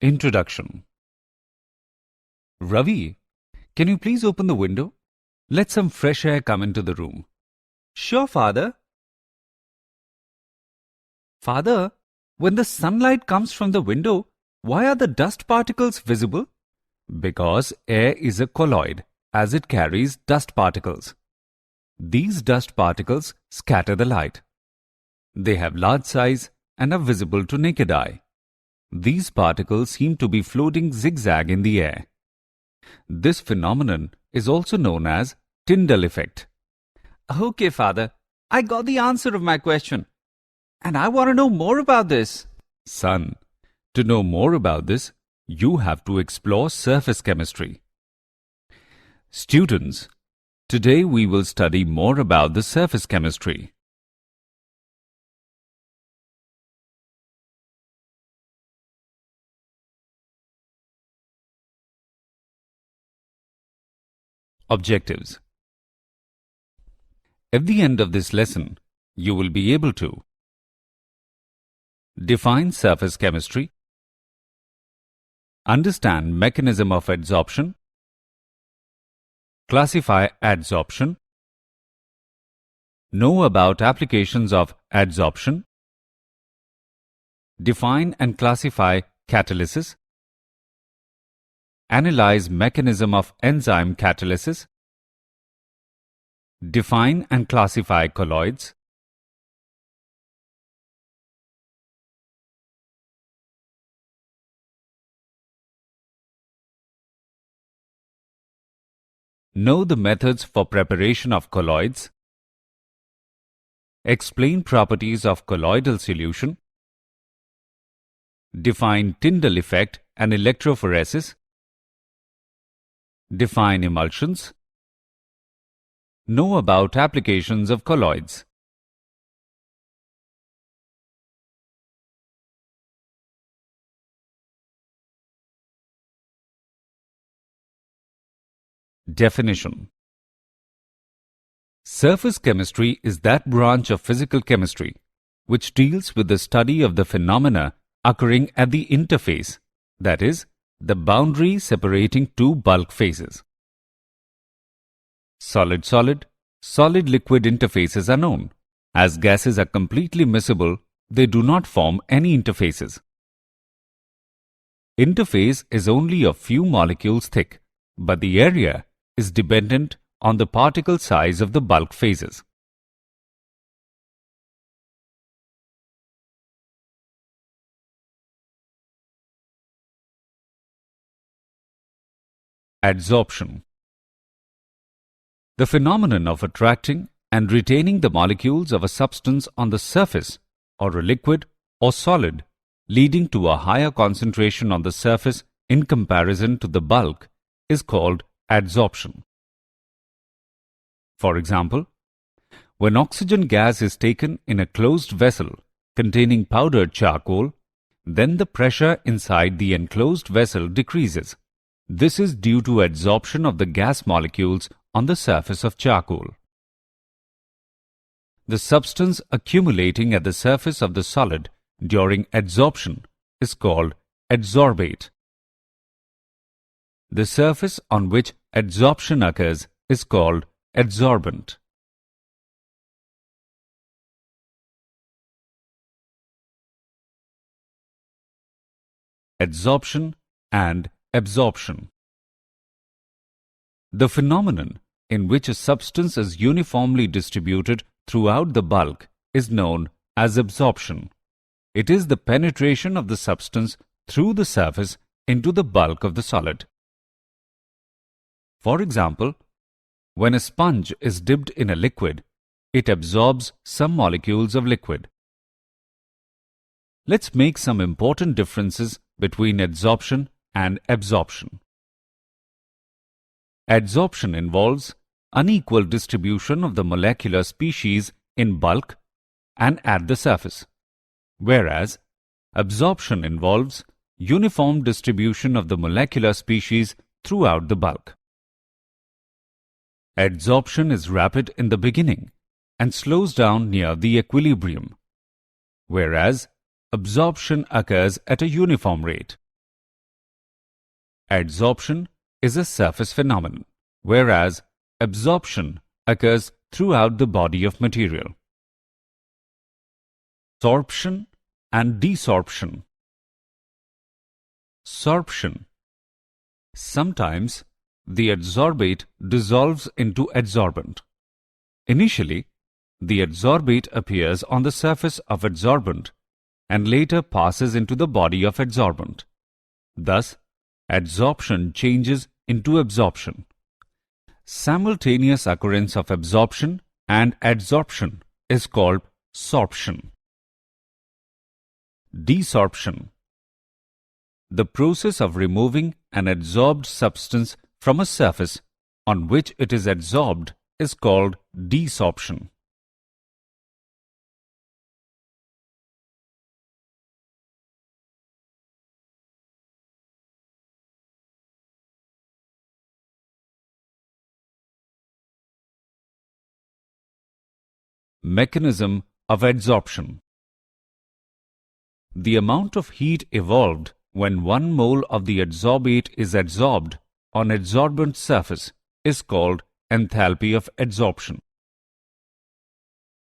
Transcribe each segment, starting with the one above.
Introduction. Ravi, can you please open the window? Let some fresh air come into the room. Sure, Father. Father, when the sunlight comes from the window, why are the dust particles visible? Because air is a colloid, as it carries dust particles. These dust particles scatter the light. They have large size and are visible to naked eye. These particles seem to be floating zigzag in the air. This phenomenon is also known as Tyndall Effect. Okay, Father. I got the answer of my question. And I want to know more about this. Son, to know more about this, you have to explore surface chemistry. Students, today we will study more about the surface chemistry. Objectives. At the end of this lesson, you will be able to define surface chemistry, understand mechanism of adsorption, classify adsorption, know about applications of adsorption, define and classify catalysis, analyze mechanism of enzyme catalysis, define and classify colloids, know the methods for preparation of colloids, explain properties of colloidal solution, define Tyndall effect and electrophoresis, define emulsions, know about applications of colloids. Definition. Surface chemistry is that branch of physical chemistry which deals with the study of the phenomena occurring at the interface, that is, the boundary separating two bulk phases. Solid-solid, solid-liquid interfaces are known. As gases are completely miscible, they do not form any interfaces. Interface is only a few molecules thick, but the area is dependent on the particle size of the bulk phases. Adsorption. The phenomenon of attracting and retaining the molecules of a substance on the surface, or a liquid or solid, leading to a higher concentration on the surface in comparison to the bulk, is called adsorption. For example, when oxygen gas is taken in a closed vessel containing powdered charcoal, then the pressure inside the enclosed vessel decreases. This is due to adsorption of the gas molecules on the surface of charcoal. The substance accumulating at the surface of the solid during adsorption is called adsorbate. The surface on which adsorption occurs is called adsorbent. Adsorption and absorption. The phenomenon in which a substance is uniformly distributed throughout the bulk is known as absorption. It is the penetration of the substance through the surface into the bulk of the solid. For example, when a sponge is dipped in a liquid, it absorbs some molecules of liquid. Let's make some important differences between adsorption and absorption. Adsorption involves unequal distribution of the molecular species in bulk and at the surface, whereas absorption involves uniform distribution of the molecular species throughout the bulk. Adsorption is rapid in the beginning and slows down near the equilibrium, whereas absorption occurs at a uniform rate. Adsorption is a surface phenomenon, whereas absorption occurs throughout the body of material. Sorption and Desorption. Sorption. Sometimes the adsorbate dissolves into adsorbent. Initially, the adsorbate appears on the surface of adsorbent and later passes into the body of adsorbent. Thus, adsorption changes into absorption. Simultaneous occurrence of absorption and adsorption is called sorption. Desorption. The process of removing an adsorbed substance from a surface on which it is adsorbed is called desorption. Mechanism of adsorption. The amount of heat evolved when 1 mole of the adsorbate is adsorbed on adsorbent surface is called enthalpy of adsorption.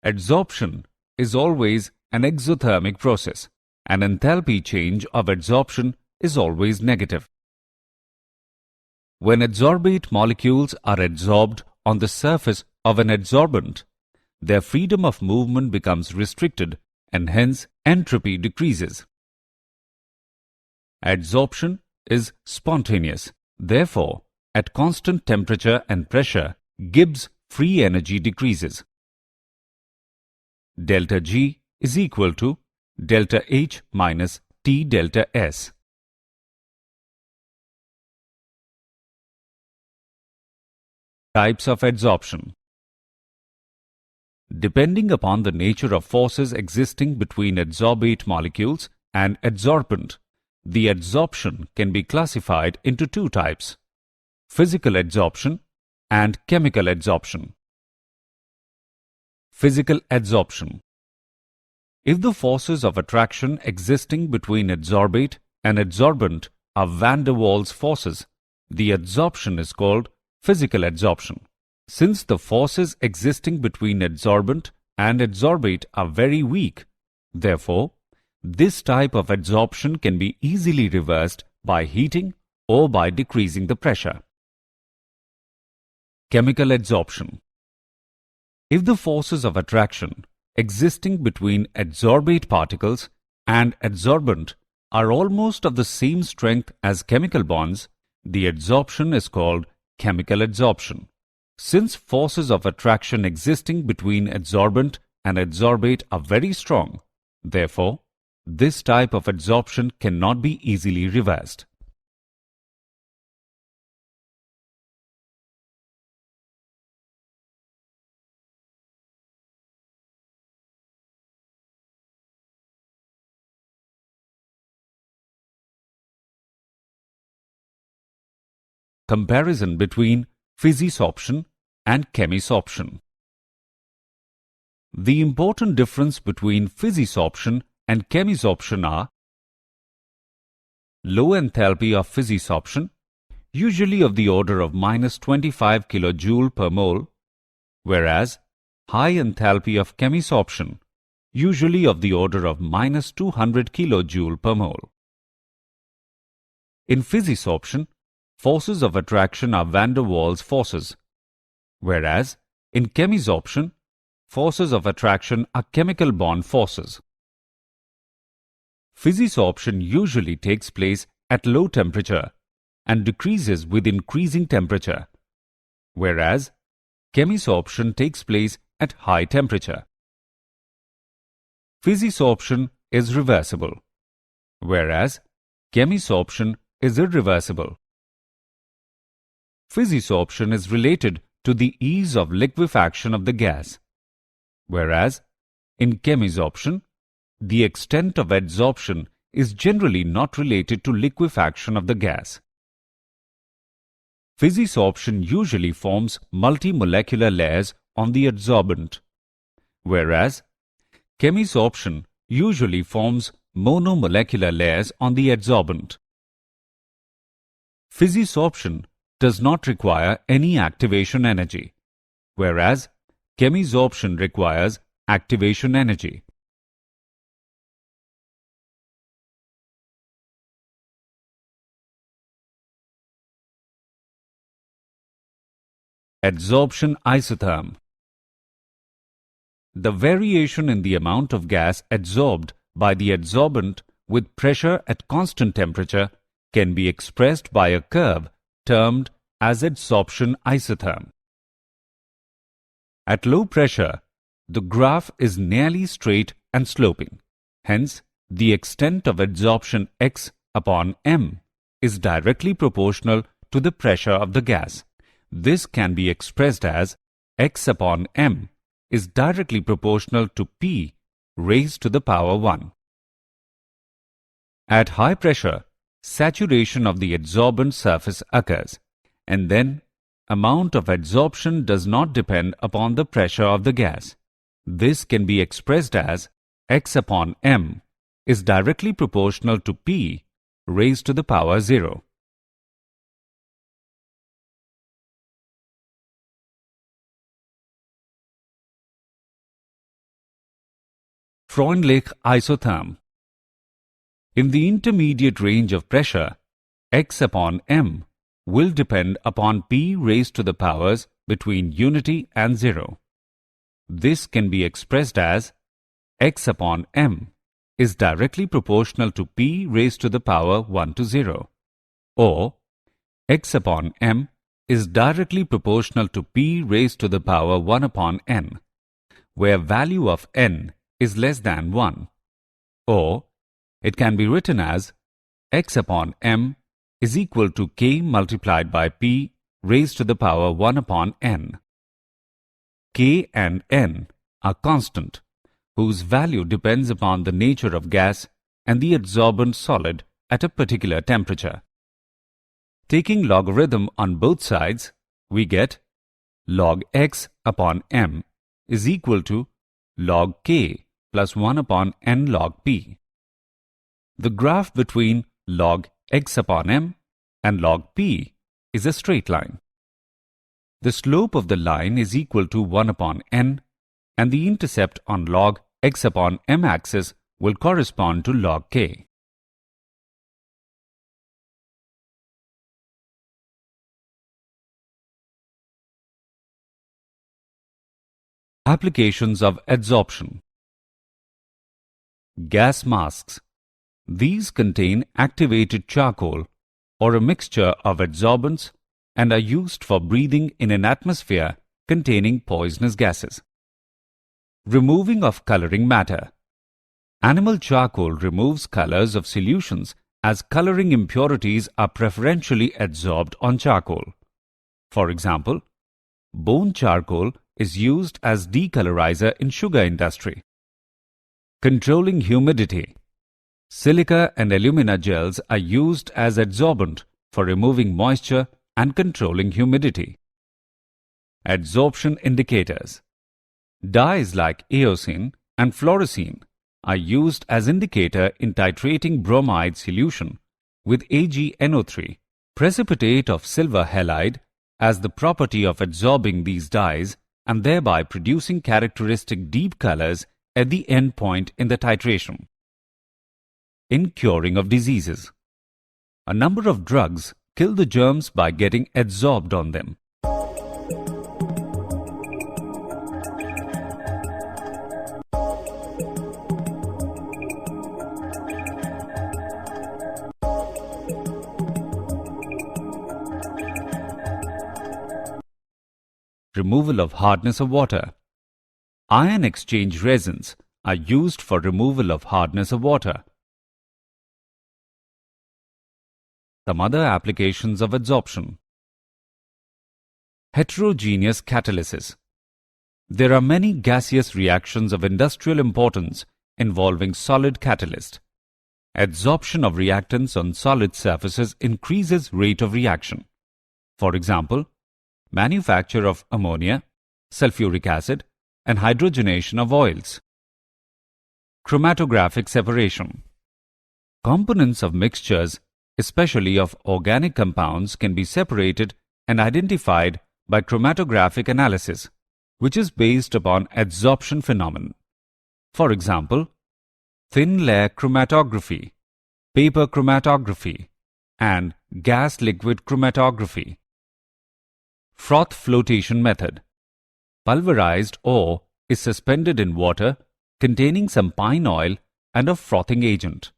Adsorption is always an exothermic process. An enthalpy change of adsorption is always negative. When adsorbate molecules are adsorbed on the surface of an adsorbent, their freedom of movement becomes restricted and hence entropy decreases. Adsorption is spontaneous. Therefore, at constant temperature and pressure, Gibbs free energy decreases. Delta G is equal to delta H minus T delta S. Types of adsorption. Depending upon the nature of forces existing between adsorbate molecules and adsorbent, the adsorption can be classified into 2 types: physical adsorption and chemical adsorption. Physical adsorption. If the forces of attraction existing between adsorbate and adsorbent are van der Waals forces, the adsorption is called physical adsorption. Since the forces existing between adsorbent and adsorbate are very weak, therefore, this type of adsorption can be easily reversed by heating or by decreasing the pressure. Chemical adsorption. If the forces of attraction existing between adsorbate particles and adsorbent are almost of the same strength as chemical bonds, the adsorption is called chemical adsorption. Since forces of attraction existing between adsorbent and adsorbate are very strong, therefore, this type of adsorption cannot be easily reversed. Comparison between Physisorption and Chemisorption. The important difference between Physisorption and Chemisorption are: low enthalpy of Physisorption, usually of the order of -25 kJ per mole, whereas high enthalpy of Chemisorption, usually of the order of -200 kJ per mole. In Physisorption, forces of attraction are van der Waals forces, whereas in Chemisorption, forces of attraction are chemical bond forces. Physisorption usually takes place at low temperature and decreases with increasing temperature, whereas Chemisorption takes place at high temperature. Physisorption is reversible, whereas Chemisorption is irreversible. Physisorption is related to the ease of liquefaction of the gas, whereas in Chemisorption, the extent of adsorption is generally not related to liquefaction of the gas. Physisorption usually forms multimolecular layers on the adsorbent, whereas Chemisorption usually forms monomolecular layers on the adsorbent. Physisorption does not require any activation energy, whereas chemisorption requires activation energy. Adsorption isotherm. The variation in the amount of gas adsorbed by the adsorbent with pressure at constant temperature can be expressed by a curve termed as adsorption isotherm. At low pressure, the graph is nearly straight and sloping. Hence, the extent of adsorption x upon m is directly proportional to the pressure of the gas. This can be expressed as x upon m is directly proportional to P raised to the power 1. At high pressure, saturation of the adsorbent surface occurs, and then amount of adsorption does not depend upon the pressure of the gas. This can be expressed as x upon m is directly proportional to P raised to the power 0. Freundlich Isotherm. In the intermediate range of pressure, x upon m will depend upon P raised to the powers between unity and 0. This can be expressed as x upon m is directly proportional to P raised to the power 1 to 0, or x upon m is directly proportional to P raised to the power 1 upon n, where value of n is less than 1, or it can be written as x upon m is equal to k multiplied by P raised to the power 1 upon n. K and n are constant, whose value depends upon the nature of gas and the adsorbent solid at a particular temperature. Taking logarithm on both sides, we get log x upon m is equal to log k plus 1 upon n log P. The graph between log x upon m and log P is a straight line. The slope of the line is equal to 1 upon n, and the intercept on log x upon m axis will correspond to log k. Applications of adsorption. Gas masks. These contain activated charcoal or a mixture of adsorbents and are used for breathing in an atmosphere containing poisonous gases. Removing of coloring matter. Animal charcoal removes colors of solutions as coloring impurities are preferentially adsorbed on charcoal. For example, bone charcoal is used as decolorizer in sugar industry. Controlling humidity. Silica and alumina gels are used as adsorbent for removing moisture and controlling humidity. Adsorption indicators. Dyes like eosin and fluorescein are used as indicator in titrating bromide solution with AgNO3, precipitate of silver halide, as the property of adsorbing these dyes and thereby producing characteristic deep colors at the end point in the titration. In curing of diseases, a number of drugs kill the germs by getting adsorbed on them. Removal of hardness of water. Ion exchange resins are used for removal of hardness of water. Some other applications of adsorption. Heterogeneous catalysis. There are many gaseous reactions of industrial importance involving solid catalyst. Adsorption of reactants on solid surfaces increases rate of reaction. For example, manufacture of ammonia, sulfuric acid, and hydrogenation of oils. Chromatographic separation. Components of mixtures especially of organic compounds, can be separated and identified by chromatographic analysis, which is based upon adsorption phenomenon. For example, thin layer chromatography, paper chromatography, and gas-liquid chromatography. Froth flotation method. Pulverized ore is suspended in water containing some pine oil and a frothing agent.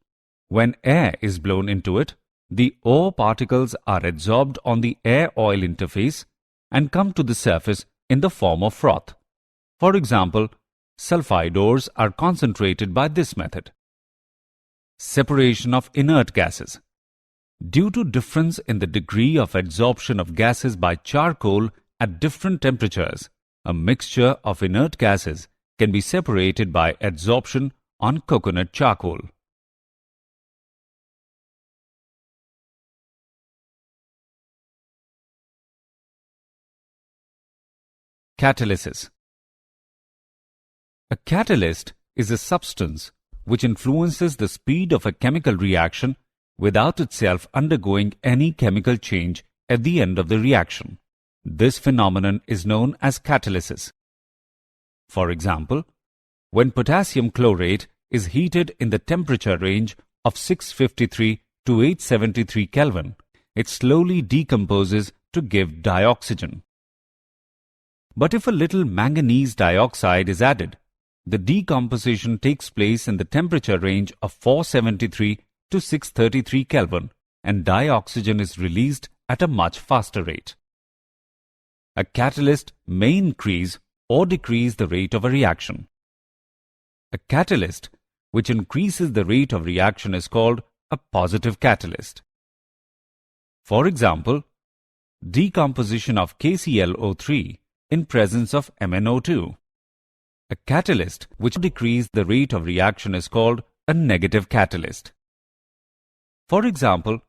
When air is blown into it, the ore particles are adsorbed on the air-oil interface and come to the surface in the form of froth. For example, sulfide ores are concentrated by this method. Separation of inert gases. Due to difference in the degree of adsorption of gases by charcoal at different temperatures, a mixture of inert gases can be separated by adsorption on coconut charcoal. Catalysis. A catalyst is a substance which influences the speed of a chemical reaction without itself undergoing any chemical change at the end of the reaction. This phenomenon is known as catalysis. For example, when potassium chlorate is heated in the temperature range of 653 to 873 Kelvin, it slowly decomposes to give dioxygen. But if a little manganese dioxide is added, the decomposition takes place in the temperature range of 473 to 633 Kelvin, and dioxygen is released at a much faster rate. A catalyst may increase or decrease the rate of a reaction. A catalyst which increases the rate of reaction is called a positive catalyst. For example, decomposition of KClO3 in presence of MnO2. A catalyst which decreases the rate of reaction is called a negative catalyst. For example,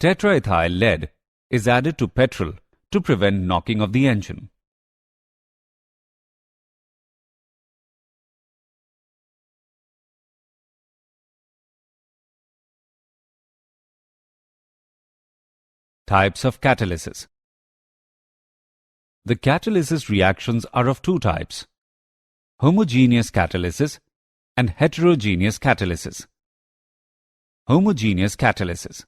tetraethyl lead is added to petrol to prevent knocking of the engine. Types of catalysis. The catalysis reactions are of two types: homogeneous catalysis and heterogeneous catalysis. Homogeneous catalysis.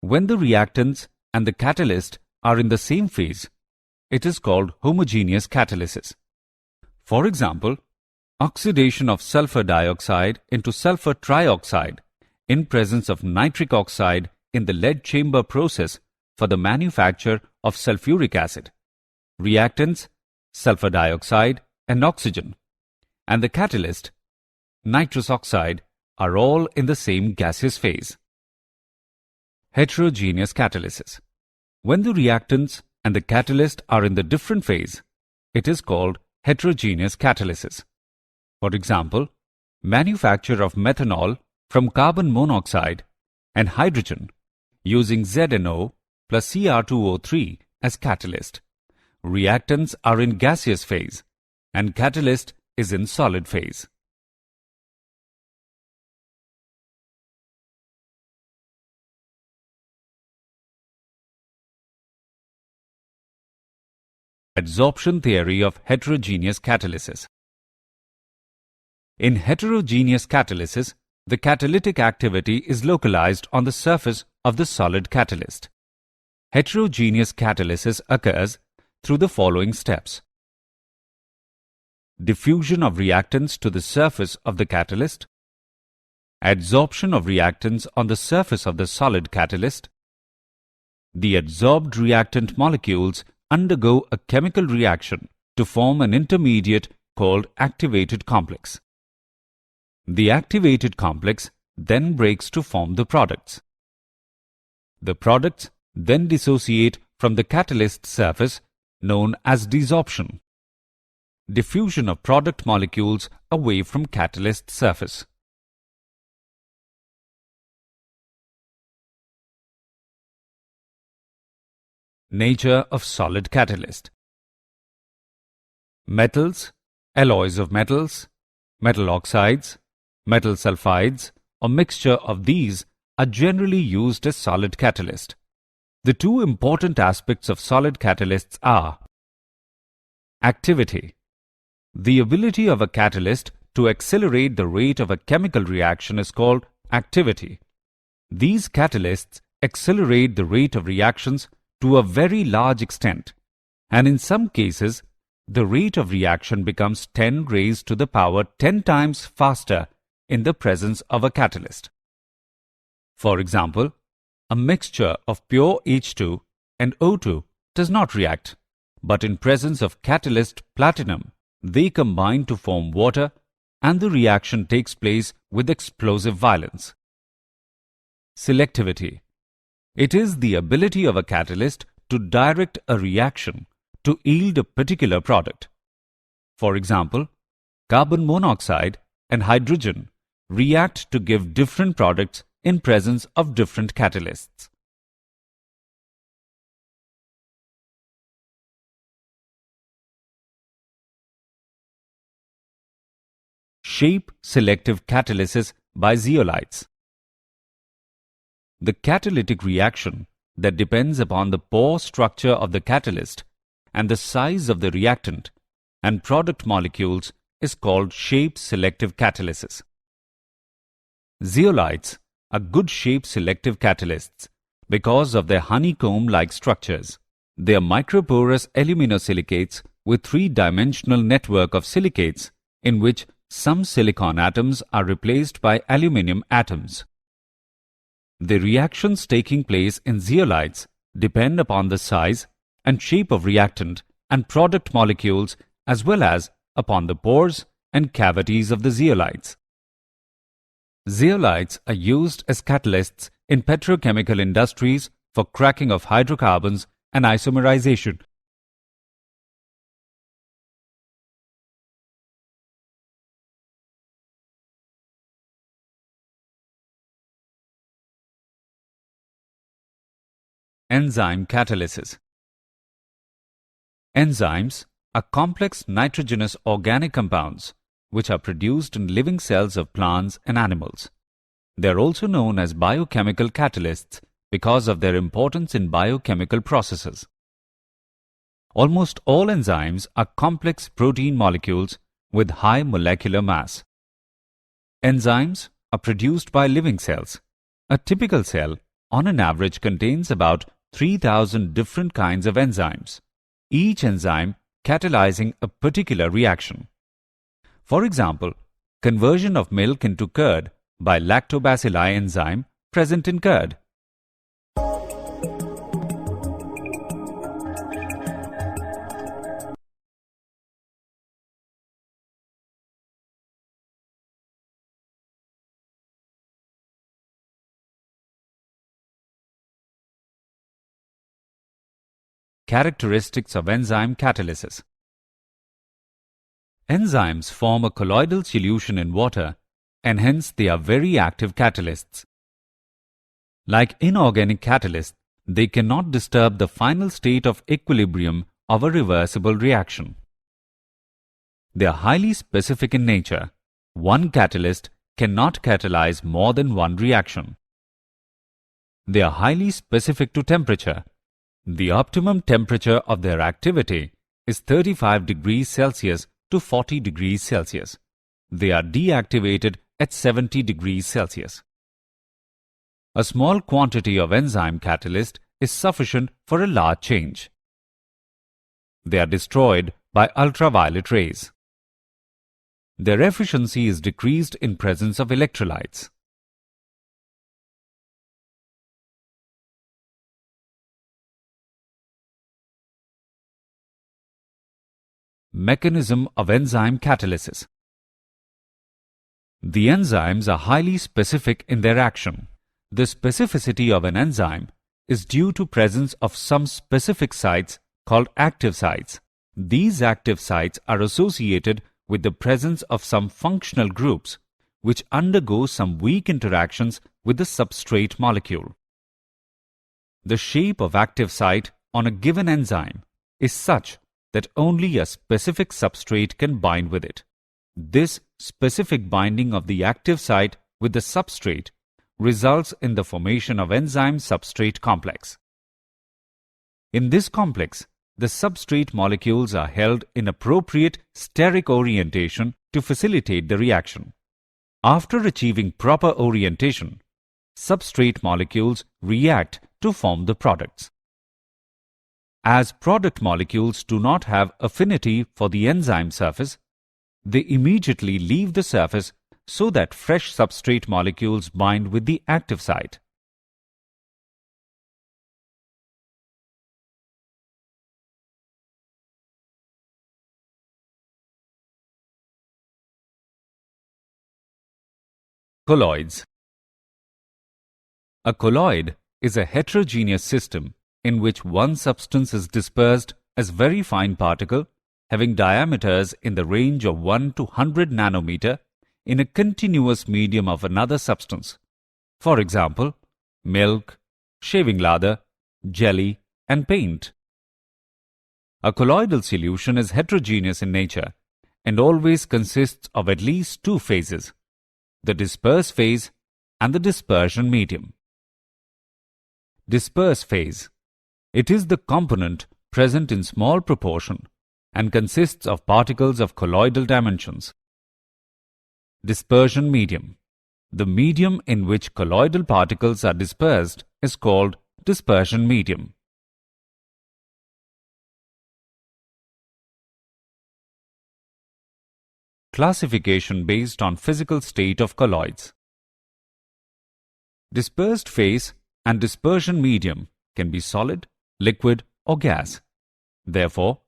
When the reactants and the catalyst are in the same phase, it is called homogeneous catalysis. For example, oxidation of sulfur dioxide into sulfur trioxide in presence of nitric oxide in the lead chamber process for the manufacture of sulfuric acid. Reactants, sulfur dioxide and oxygen, and the catalyst, nitrous oxide, are all in the same gaseous phase. Heterogeneous catalysis. When the reactants and the catalyst are in the different phase, it is called heterogeneous catalysis. For example, manufacture of methanol from carbon monoxide and hydrogen using ZNO plus Cr2O3 as catalyst. Reactants are in gaseous phase and catalyst is in solid phase. Adsorption theory of heterogeneous catalysis. In heterogeneous catalysis, the catalytic activity is localized on the surface of the solid catalyst. Heterogeneous catalysis occurs through the following steps: diffusion of reactants to the surface of the catalyst, adsorption of reactants on the surface of the solid catalyst. The adsorbed reactant molecules undergo a chemical reaction to form an intermediate called activated complex. The activated complex then breaks to form the products. The products then dissociate from the catalyst surface, known as desorption. Diffusion of product molecules away from catalyst surface. Nature of solid catalyst. Metals, alloys of metals, metal oxides, metal sulfides, or mixture of these are generally used as solid catalyst. The two important aspects of solid catalysts are activity. The ability of a catalyst to accelerate the rate of a chemical reaction is called activity. These catalysts accelerate the rate of reactions to a very large extent, and in some cases, the rate of reaction becomes 10 raised to the power 10 times faster in the presence of a catalyst. For example, a mixture of pure H2 and O2 does not react, but in presence of catalyst platinum, they combine to form water and the reaction takes place with explosive violence. Selectivity. It is the ability of a catalyst to direct a reaction to yield a particular product. For example, carbon monoxide and hydrogen react to give different products in presence of different catalysts. Shape selective catalysis by zeolites. The catalytic reaction that depends upon the pore structure of the catalyst and the size of the reactant and product molecules is called shape selective catalysis. Zeolites are good shape selective catalysts because of their honeycomb-like structures. They are microporous aluminosilicates with three-dimensional network of silicates in which some silicon atoms are replaced by aluminium atoms. The reactions taking place in zeolites depend upon the size and shape of reactant and product molecules as well as upon the pores and cavities of the zeolites. Zeolites are used as catalysts in petrochemical industries for cracking of hydrocarbons and isomerization. Enzyme catalysis. Enzymes are complex nitrogenous organic compounds which are produced in living cells of plants and animals. They are also known as biochemical catalysts because of their importance in biochemical processes. Almost all enzymes are complex protein molecules with high molecular mass. Enzymes are produced by living cells. A typical cell, on an average, contains about 3,000 different kinds of enzymes, each enzyme catalyzing a particular reaction. For example, conversion of milk into curd by lactobacilli enzyme present in curd. Characteristics of enzyme catalysis. Enzymes form a colloidal solution in water and hence they are very active catalysts. Like inorganic catalysts, they cannot disturb the final state of equilibrium of a reversible reaction. They are highly specific in nature. One catalyst cannot catalyze more than one reaction. They are highly specific to temperature. The optimum temperature of their activity is 35 degrees Celsius to 40 degrees Celsius. They are deactivated at 70 degrees Celsius. A small quantity of enzyme catalyst is sufficient for a large change. They are destroyed by ultraviolet rays. Their efficiency is decreased in presence of electrolytes. Mechanism of enzyme catalysis. The enzymes are highly specific in their action. The specificity of an enzyme is due to presence of some specific sites called active sites. These active sites are associated with the presence of some functional groups which undergo some weak interactions with the substrate molecule. The shape of active site on a given enzyme is such that only a specific substrate can bind with it. This specific binding of the active site with the substrate results in the formation of enzyme-substrate complex. In this complex, the substrate molecules are held in appropriate steric orientation to facilitate the reaction. After achieving proper orientation, substrate molecules react to form the products. As product molecules do not have affinity for the enzyme surface, they immediately leave the surface so that fresh substrate molecules bind with the active site. Colloids. A colloid is a heterogeneous system in which one substance is dispersed as very fine particle having diameters in the range of 1 to 100 nanometer in a continuous medium of another substance. For example, milk, shaving lather, jelly, and paint. A colloidal solution is heterogeneous in nature and always consists of at least two phases, the disperse phase and the dispersion medium. Disperse phase. It is the component present in small proportion and consists of particles of colloidal dimensions. Dispersion medium. The medium in which colloidal particles are dispersed is called dispersion medium. Classification based on physical state of colloids. Dispersed phase and dispersion medium can be solid, liquid, or gas. Therefore,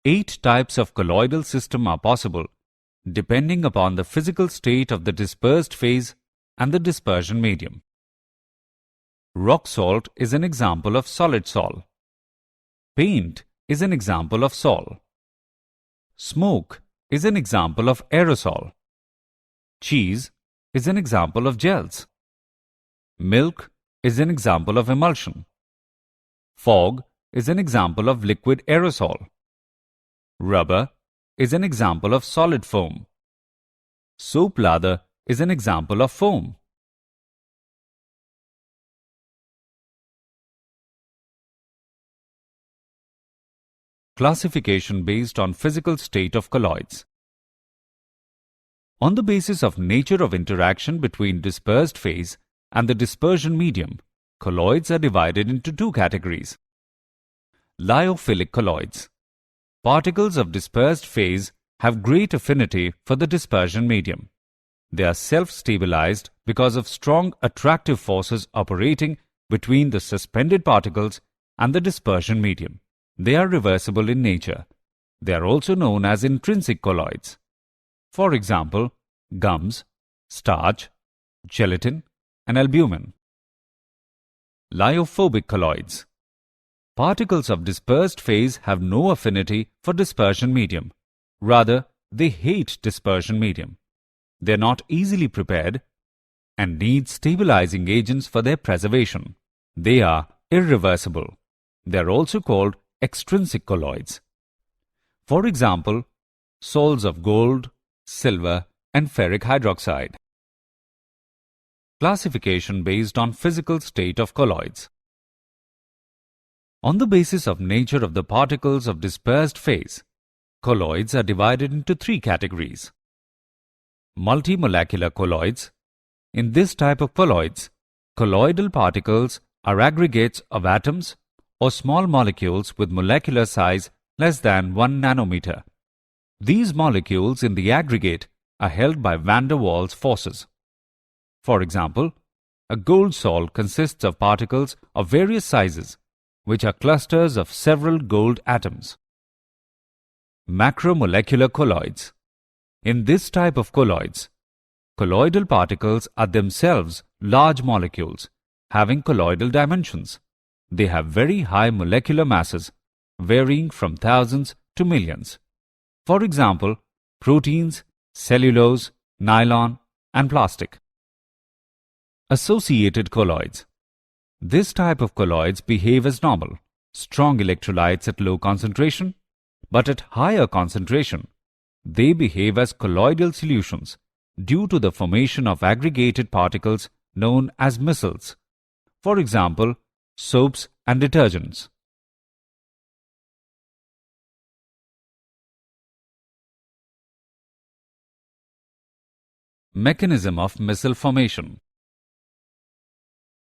8 types of colloidal system are possible depending upon the physical state of the dispersed phase and the dispersion medium. Rock salt is an example of solid sol. Paint is an example of sol. Smoke is an example of aerosol. Cheese is an example of gels. Milk is an example of emulsion. Fog is an example of liquid aerosol. Rubber is an example of solid foam. Soap lather is an example of foam. Classification based on physical state of colloids. On the basis of nature of interaction between dispersed phase and the dispersion medium, colloids are divided into two categories. Lyophilic colloids. Particles of dispersed phase have great affinity for the dispersion medium. They are self-stabilized because of strong attractive forces operating between the suspended particles and the dispersion medium. They are reversible in nature. They are also known as intrinsic colloids. For example, gums, starch, gelatin, and albumin. Lyophobic colloids. Particles of dispersed phase have no affinity for dispersion medium. Rather, they hate dispersion medium. They are not easily prepared and need stabilizing agents for their preservation. They are irreversible. They are also called extrinsic colloids. For example, sols of gold, silver, and ferric hydroxide. Classification based on physical state of colloids. On the basis of nature of the particles of dispersed phase, colloids are divided into 3 categories. Multimolecular colloids. In this type of colloids, colloidal particles are aggregates of atoms or small molecules with molecular size less than 1 nanometer. These molecules in the aggregate are held by van der Waals forces. For example, a gold sol consists of particles of various sizes, which are clusters of several gold atoms. Macromolecular colloids. In this type of colloids, colloidal particles are themselves large molecules having colloidal dimensions. They have very high molecular masses, varying from thousands to millions. For example, proteins, cellulose, nylon, and plastic. Associated colloids. This type of colloids behave as normal, strong electrolytes at low concentration, but at higher concentration, they behave as colloidal solutions due to the formation of aggregated particles known as micelles. For example, soaps and detergents. Mechanism of micelle formation.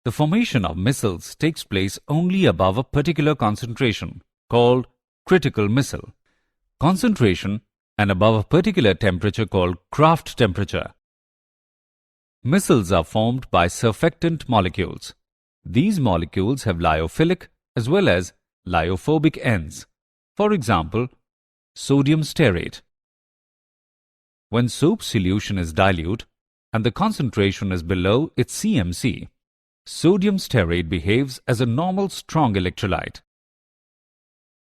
The formation of micelles takes place only above a particular concentration, called critical micelle concentration, and above a particular temperature called Kraft temperature. Micelles are formed by surfactant molecules. These molecules have lyophilic as well as lyophobic ends. For example, sodium stearate. When soap solution is dilute and the concentration is below its CMC, sodium stearate behaves as a normal strong electrolyte.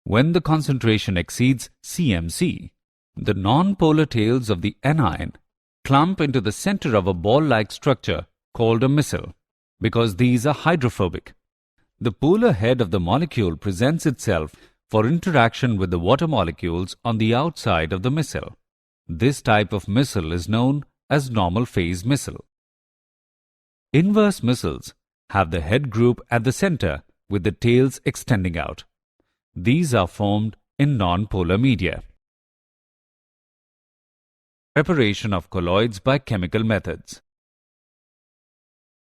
When the concentration exceeds CMC, the non-polar tails of the anion clump into the center of a ball-like structure called a micelle because these are hydrophobic. The polar head of the molecule presents itself for interaction with the water molecules on the outside of the micelle. This type of micelle is known as normal phase micelle. Inverse micelles have the head group at the center with the tails extending out. These are formed in non-polar media. Preparation of colloids by chemical methods.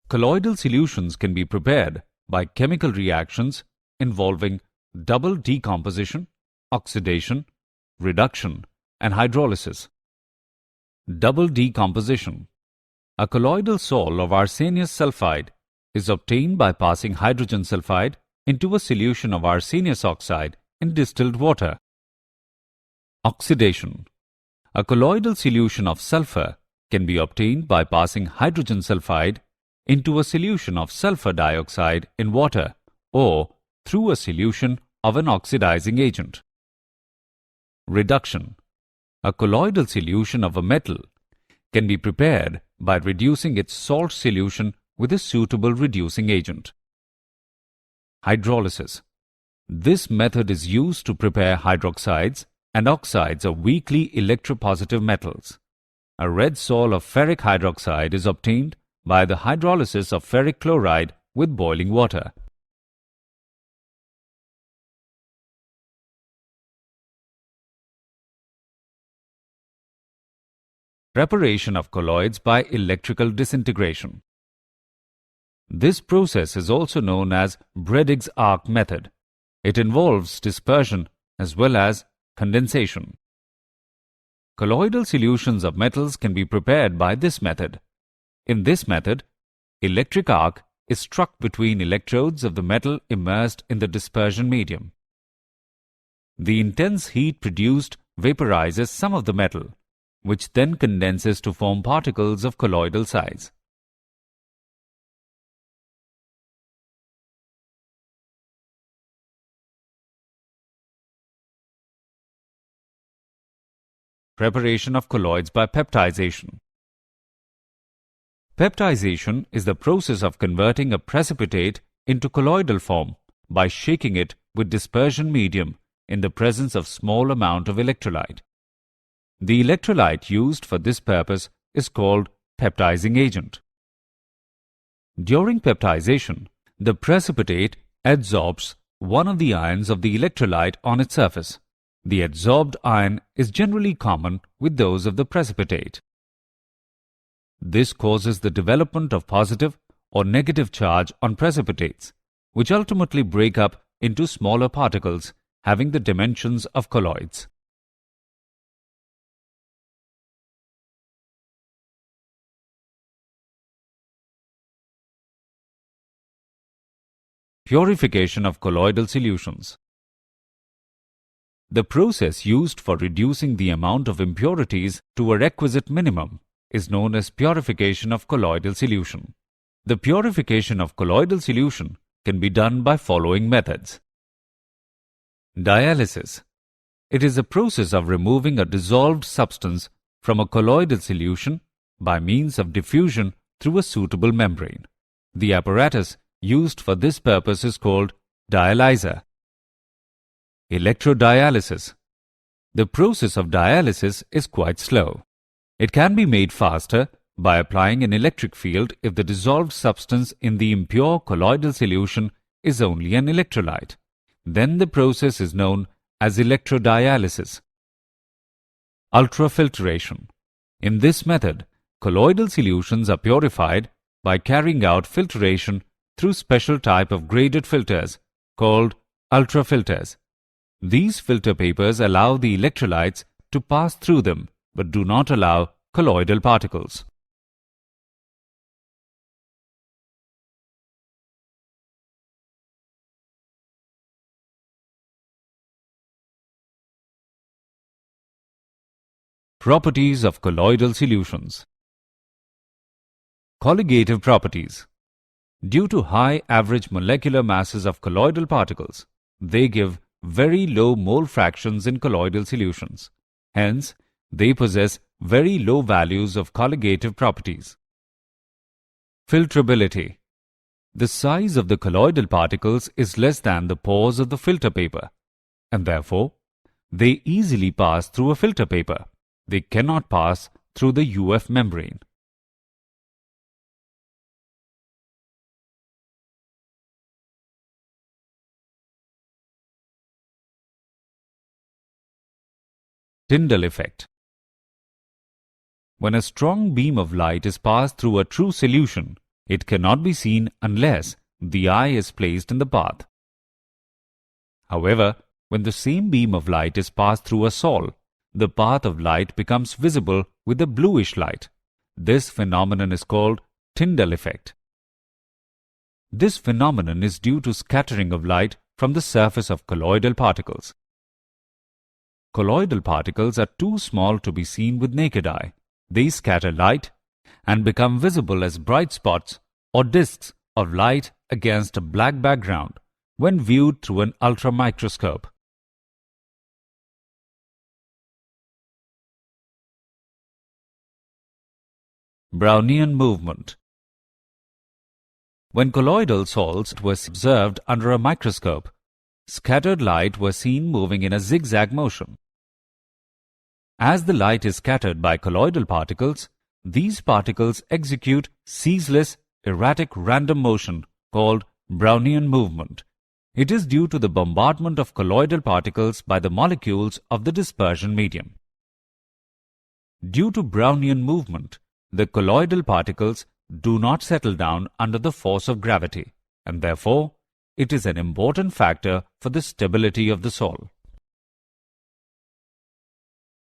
Colloidal solutions can be prepared by chemical reactions involving double decomposition, oxidation, reduction, and hydrolysis. Double decomposition. A colloidal sol of arsenious sulfide is obtained by passing hydrogen sulfide into a solution of arsenious oxide in distilled water. Oxidation. A colloidal solution of sulfur can be obtained by passing hydrogen sulfide into a solution of sulfur dioxide in water or through a solution of an oxidizing agent. Reduction. A colloidal solution of a metal can be prepared by reducing its salt solution with a suitable reducing agent. Hydrolysis. This method is used to prepare hydroxides and oxides of weakly electropositive metals. A red sol of ferric hydroxide is obtained by the hydrolysis of ferric chloride with boiling water. Preparation of colloids by electrical disintegration. This process is also known as Bredig's arc method. It involves dispersion as well as condensation. Colloidal solutions of metals can be prepared by this method. In this method, electric arc is struck between electrodes of the metal immersed in the dispersion medium. The intense heat produced vaporizes some of the metal, which then condenses to form particles of colloidal size. Preparation of colloids by peptization. Peptization is the process of converting a precipitate into colloidal form by shaking it with dispersion medium in the presence of small amount of electrolyte. The electrolyte used for this purpose is called peptizing agent. During peptization, the precipitate adsorbs one of the ions of the electrolyte on its surface. The adsorbed ion is generally common with those of the precipitate. This causes the development of positive or negative charge on precipitates, which ultimately break up into smaller particles having the dimensions of colloids. Purification of colloidal solutions. The process used for reducing the amount of impurities to a requisite minimum is known as purification of colloidal solution. The purification of colloidal solution can be done by following methods. Dialysis. It is a process of removing a dissolved substance from a colloidal solution by means of diffusion through a suitable membrane. The apparatus used for this purpose is called dialyzer. Electrodialysis. The process of dialysis is quite slow. It can be made faster by applying an electric field if the dissolved substance in the impure colloidal solution is only an electrolyte. Then the process is known as electrodialysis. Ultrafiltration. In this method, colloidal solutions are purified by carrying out filtration through special type of graded filters called ultrafilters. These filter papers allow the electrolytes to pass through them but do not allow colloidal particles. Properties of colloidal solutions. Colligative properties. Due to high average molecular masses of colloidal particles, they give very low mole fractions in colloidal solutions. Hence, they possess very low values of colligative properties. Filtrability. The size of the colloidal particles is less than the pores of the filter paper, and therefore, they easily pass through a filter paper. They cannot pass through the UF membrane. Tyndall Effect. When a strong beam of light is passed through a true solution, it cannot be seen unless the eye is placed in the path. However, when the same beam of light is passed through a sol, the path of light becomes visible with a bluish light. This phenomenon is called Tyndall Effect. This phenomenon is due to scattering of light from the surface of colloidal particles. Colloidal particles are too small to be seen with naked eye. They scatter light and become visible as bright spots or disks of light against a black background when viewed through an ultramicroscope. Brownian Movement. When colloidal salts were observed under a microscope, scattered light was seen moving in a zigzag motion. As the light is scattered by colloidal particles, these particles execute ceaseless, erratic random motion called Brownian movement. It is due to the bombardment of colloidal particles by the molecules of the dispersion medium. Due to Brownian movement, the colloidal particles do not settle down under the force of gravity, and therefore, it is an important factor for the stability of the sol.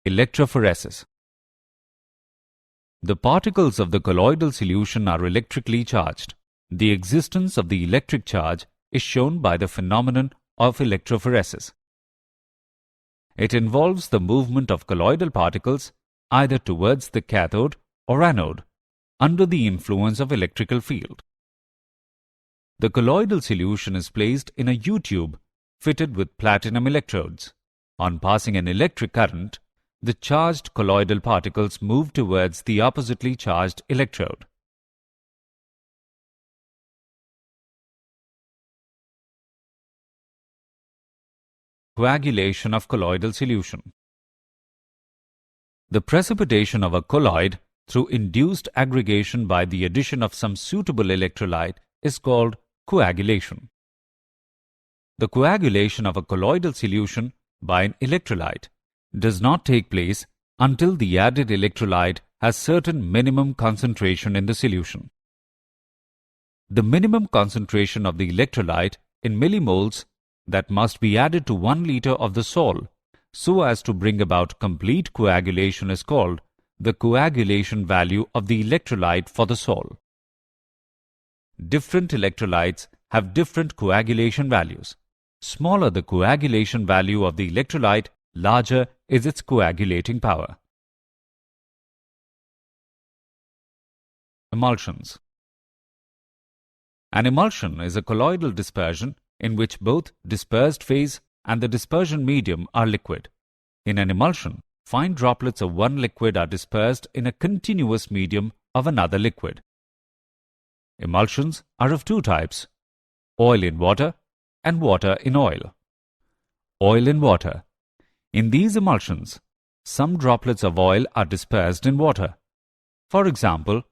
Electrophoresis. The particles of the colloidal solution are electrically charged. The existence of the electric charge is shown by the phenomenon of electrophoresis. It involves the movement of colloidal particles either towards the cathode or anode under the influence of electrical field. The colloidal solution is placed in a U-tube fitted with platinum electrodes. On passing an electric current, the charged colloidal particles move towards the oppositely charged electrode. Coagulation of colloidal solution. The precipitation of a colloid through induced aggregation by the addition of some suitable electrolyte is called coagulation. The coagulation of a colloidal solution by an electrolyte does not take place until the added electrolyte has certain minimum concentration in the solution. The minimum concentration of the electrolyte in millimoles that must be added to 1 liter of the sol so as to bring about complete coagulation is called the coagulation value of the electrolyte for the sol. Different electrolytes have different coagulation values. Smaller the coagulation value of the electrolyte, larger is its coagulating power. Emulsions. An emulsion is a colloidal dispersion in which both dispersed phase and the dispersion medium are liquid. In an emulsion, fine droplets of one liquid are dispersed in a continuous medium of another liquid. Emulsions are of two types: oil in water and water in oil. Oil in water. In these emulsions, some droplets of oil are dispersed in water. For example,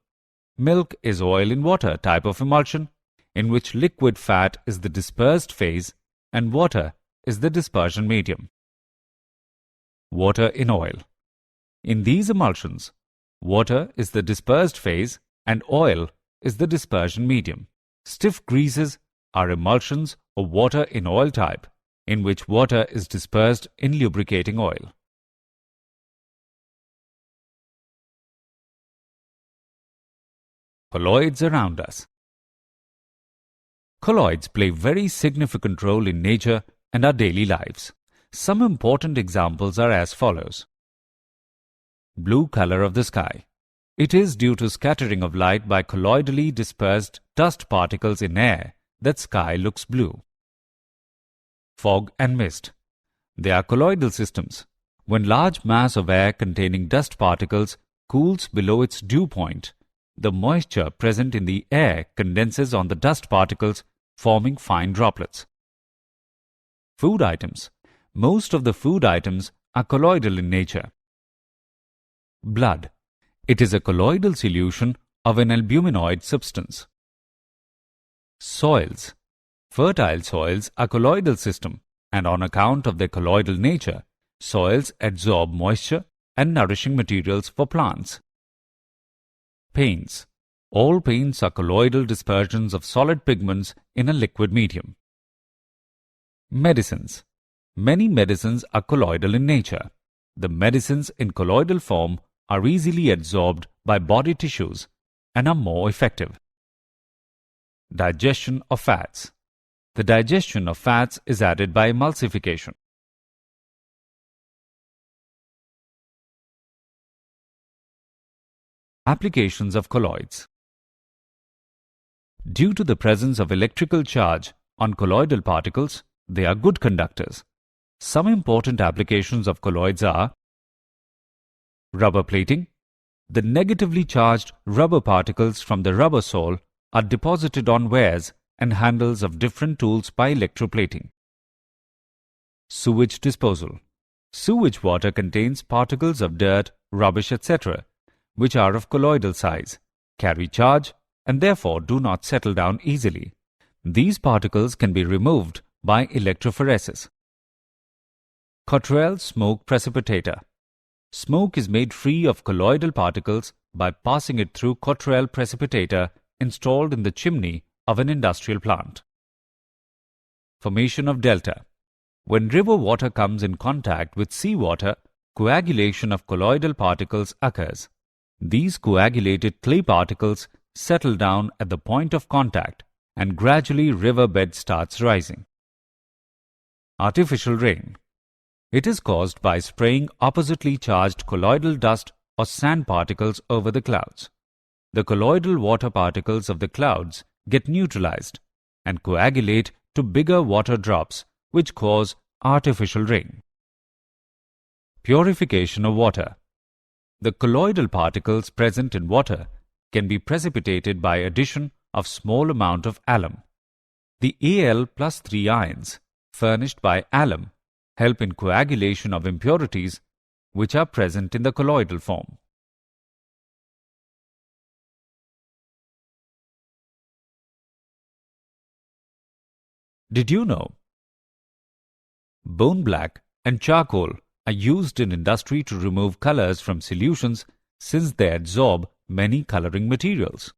milk is oil in water type of emulsion, in which liquid fat is the dispersed phase and water is the dispersion medium. Water in oil. In these emulsions, water is the dispersed phase and oil is the dispersion medium. Stiff greases are emulsions of water in oil type, in which water is dispersed in lubricating oil. Colloids around us. Colloids play a very significant role in nature and our daily lives. Some important examples are as follows. Blue color of the sky. It is due to scattering of light by colloidally dispersed dust particles in air that sky looks blue. Fog and mist. They are colloidal systems. When large mass of air containing dust particles cools below its dew point, the moisture present in the air condenses on the dust particles, forming fine droplets. Food items. Most of the food items are colloidal in nature. Blood. It is a colloidal solution of an albuminoid substance. Soils. Fertile soils are colloidal system, and on account of their colloidal nature, soils absorb moisture and nourishing materials for plants. Paints. All paints are colloidal dispersions of solid pigments in a liquid medium. Medicines. Many medicines are colloidal in nature. The medicines in colloidal form are easily absorbed by body tissues and are more effective. Digestion of fats. The digestion of fats is aided by emulsification. Applications of colloids. Due to the presence of electrical charge on colloidal particles, they are good conductors. Some important applications of colloids are rubber plating. The negatively charged rubber particles from the rubber sole are deposited on wares and handles of different tools by electroplating. Sewage disposal. Sewage water contains particles of dirt, rubbish, etc., which are of colloidal size, carry charge, and therefore do not settle down easily. These particles can be removed by electrophoresis. Cottrell smoke precipitator. Smoke is made free of colloidal particles by passing it through Cottrell precipitator installed in the chimney of an industrial plant. Formation of delta. When river water comes in contact with seawater, coagulation of colloidal particles occurs. These coagulated clay particles settle down at the point of contact and gradually river bed starts rising. Artificial rain. It is caused by spraying oppositely charged colloidal dust or sand particles over the clouds. The colloidal water particles of the clouds get neutralized and coagulate to bigger water drops which cause artificial rain. Purification of water. The colloidal particles present in water can be precipitated by addition of small amount of alum. The Al+3 ions furnished by alum help in coagulation of impurities which are present in the colloidal form. Did you know? Bone black and charcoal are used in industry to remove colors from solutions since they absorb many coloring materials.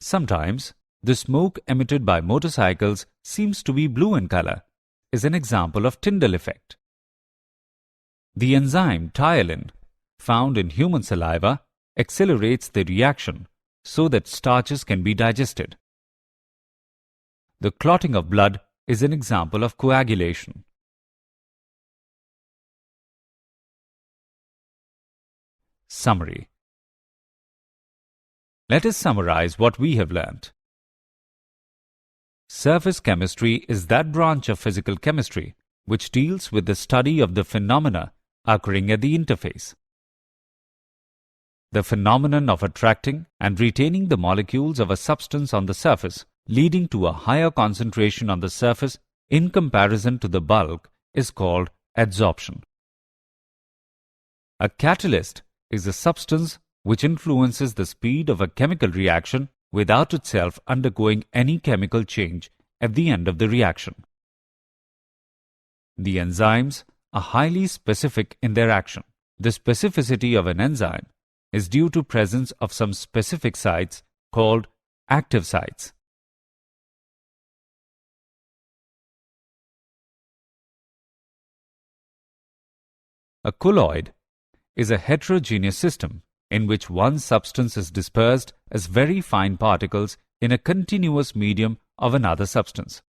Sometimes, the smoke emitted by motorcycles seems to be blue in color, is an example of Tyndall Effect. The enzyme tyolin, found in human saliva, accelerates the reaction so that starches can be digested. The clotting of blood is an example of coagulation. Summary. Let us summarize what we have learnt. Surface chemistry is that branch of physical chemistry which deals with the study of the phenomena occurring at the interface. The phenomenon of attracting and retaining the molecules of a substance on the surface, leading to a higher concentration on the surface in comparison to the bulk, is called adsorption. A catalyst is a substance which influences the speed of a chemical reaction without itself undergoing any chemical change at the end of the reaction. The enzymes are highly specific in their action. The specificity of an enzyme is due to presence of some specific sites called active sites. A colloid is a heterogeneous system in which one substance is dispersed as very fine particles in a continuous medium of another substance.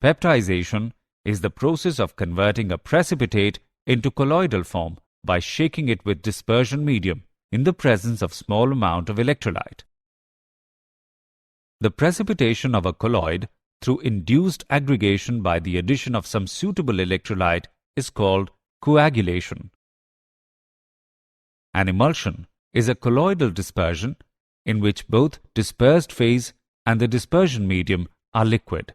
Peptization is the process of converting a precipitate into colloidal form by shaking it with dispersion medium in the presence of small amount of electrolyte. The precipitation of a colloid through induced aggregation by the addition of some suitable electrolyte is called coagulation. An emulsion is a colloidal dispersion in which both dispersed phase and the dispersion medium are liquid.